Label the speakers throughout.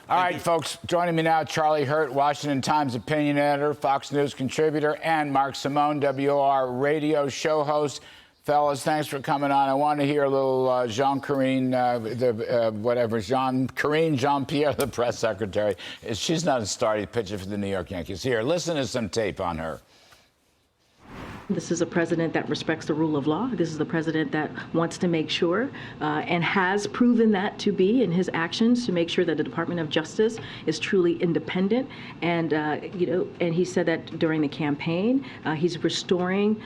Speaker 1: All right, folks, joining me now, Charlie Hurt, Washington Times opinion editor, Fox News contributor, and Mark Simone, WOR radio show host. Fellas, thanks for coming on. I want to hear a little Jean-Pierre, the press secretary. She's not a starting pitcher for the New York Yankees. Here, listen to some tape on her.
Speaker 2: This is a president that respects the rule of law. This is the president that wants to make sure and has proven that to be in his actions to make sure that the Department of Justice is truly independent. And, and he said that during the campaign, he's restoring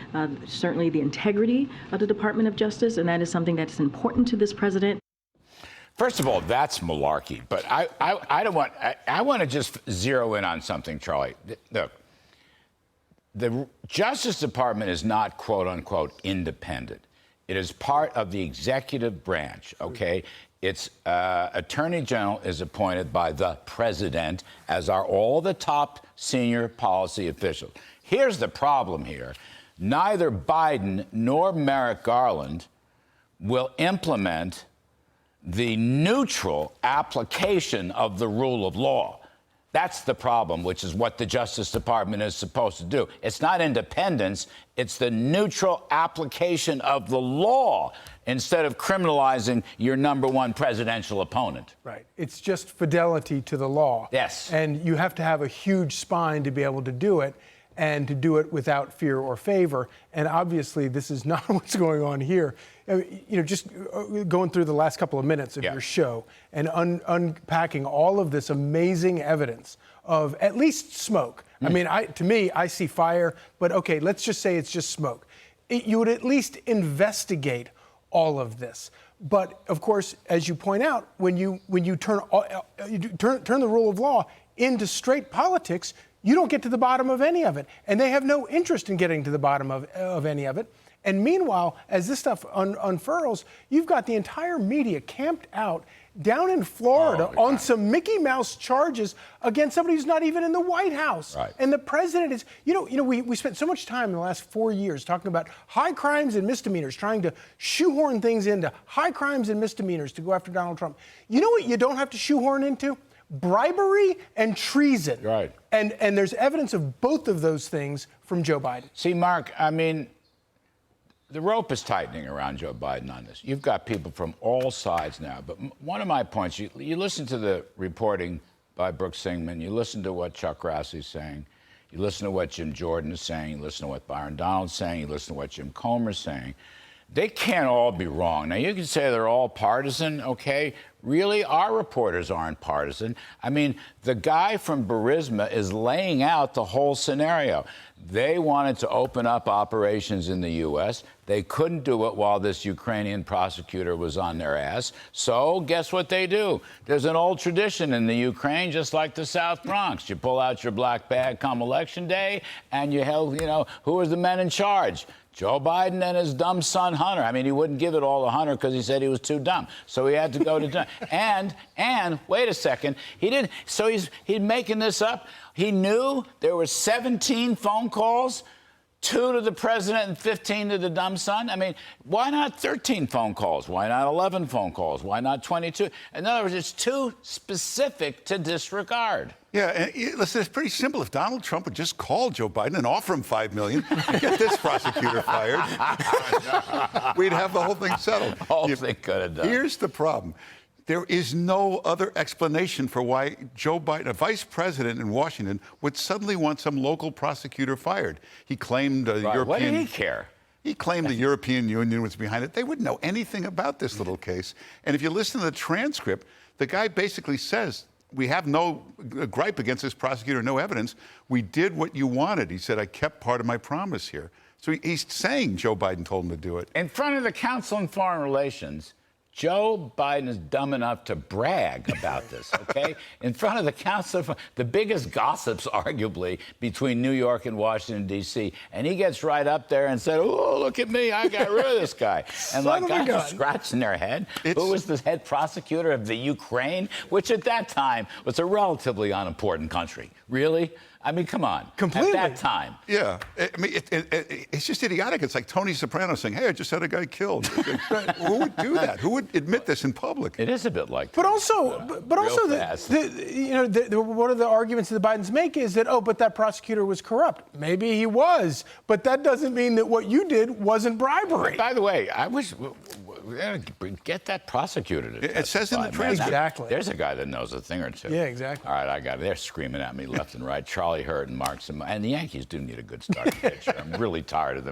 Speaker 2: certainly the integrity of the Department of Justice. And that is something that's important to this president.
Speaker 1: First of all, that's malarkey. But I want to just zero in on something, Charlie. Look. The Justice Department is not, quote unquote, independent. It is part of the executive branch, okay? Its Attorney General is appointed by the president, as are all the top senior policy officials. Here's the problem here. Neither Biden nor Merrick Garland will implement the neutral application of the rule of law. That's the problem, which is what the Justice Department is supposed to do. It's not independence, it's the neutral application of the law instead of criminalizing your number one presidential opponent.
Speaker 3: Right. It's just fidelity to the law.
Speaker 1: Yes.
Speaker 3: And you have to have a huge spine to be able to do it, and to do it without fear or favor. And obviously, this is not what's going on here. Just going through the last couple of minutes of your show and unpacking all of this amazing evidence of at least smoke. I mean, to me, I see fire, but okay, let's just say it's just smoke. You would at least investigate all of this. But of course, as you point out, when you turn the rule of law into straight politics, you don't get to the bottom of any of it. And they have no interest in getting to the bottom of any of it. And meanwhile, as this stuff unfurls, you've got the entire media camped out down in Florida on some Mickey Mouse charges against somebody who's not even in the White House.
Speaker 1: Right.
Speaker 3: And the president is, we spent so much time in the last 4 years talking about high crimes and misdemeanors, trying to shoehorn things into high crimes and misdemeanors to go after Donald Trump. You know what you don't have to shoehorn into? Bribery and treason.
Speaker 1: Right.
Speaker 3: And there's evidence of both of those things from Joe Biden.
Speaker 1: See, Mark, I mean, the rope is tightening around Joe Biden on this. You've got people from all sides now. But one of my points, you listen to the reporting by Brooks Singman, you listen to what Chuck Grassie's saying, you listen to what Jim Jordan is saying, you listen to what Byron Donald's saying, you listen to what Jim Comer's saying. They can't all be wrong. Now, you can say they're all partisan, okay? Really, our reporters aren't partisan. I mean, the guy from Burisma is laying out the whole scenario. They wanted to open up operations in the U.S. They couldn't do it while this Ukrainian prosecutor was on their ass. So guess what they do? There's an old tradition in the Ukraine, just like the South Bronx. You pull out your black bag come election day, and you held, who was the men in charge? Joe Biden and his dumb son, Hunter. I mean, he wouldn't give it all to Hunter because he said he was too dumb. So he had to go to... and wait a second. He didn't... So he's making this up. He knew there were 17 phone calls, 2 to the president and 15 to the dumb son. I mean, why not 13 phone calls? Why not 11 phone calls? Why not 22? In other words, it's too specific to disregard.
Speaker 4: Yeah, and listen, it's pretty simple. If Donald Trump would just call Joe Biden and offer him $5 million to get this prosecutor fired, we'd have the whole thing settled.
Speaker 1: Whole thing could have done.
Speaker 4: Here's the problem. There is no other explanation for why Joe Biden, a vice president in Washington, would suddenly want some local prosecutor fired. He claimed European...
Speaker 1: What did he care?
Speaker 4: He claimed the European Union was behind it. They wouldn't know anything about this little case. And if you listen to the transcript, the guy basically says, we have no gripe against this prosecutor, no evidence. We did what you wanted. He said, I kept part of my promise here. So he's saying Joe Biden told him to do it.
Speaker 1: In front of the Council on Foreign Relations, Joe Biden is dumb enough to brag about this, okay? In front of the Council, the biggest gossips, arguably, between New York and Washington, D.C., and he gets right up there and said, oh, look at me, I got rid of this guy. And like guys are scratching their head. Who was the head prosecutor of the Ukraine, which at that time was a relatively unimportant country. Really? I mean, come on.
Speaker 3: Completely.
Speaker 1: At that time.
Speaker 4: Yeah. I mean, it's just idiotic. It's like Tony Soprano saying, hey, I just had a guy killed. Who would do that? Who would would admit this in public.
Speaker 1: It is a bit like
Speaker 3: But
Speaker 1: that.
Speaker 3: also,
Speaker 1: fast.
Speaker 3: one of the arguments that the Bidens make is that, but that prosecutor was corrupt. Maybe he was, but that doesn't mean that what you did wasn't bribery.
Speaker 1: By the way, I wish get that prosecutor to
Speaker 4: It says in the
Speaker 1: testify, man.
Speaker 4: transcript.
Speaker 3: Exactly.
Speaker 1: There's a guy that knows a thing or two.
Speaker 3: Yeah, exactly.
Speaker 1: All right, I got it. They're screaming at me left and right. Charlie Hurt and Mark Simone. And the Yankees do need a good starting pitcher. I'm really tired of them.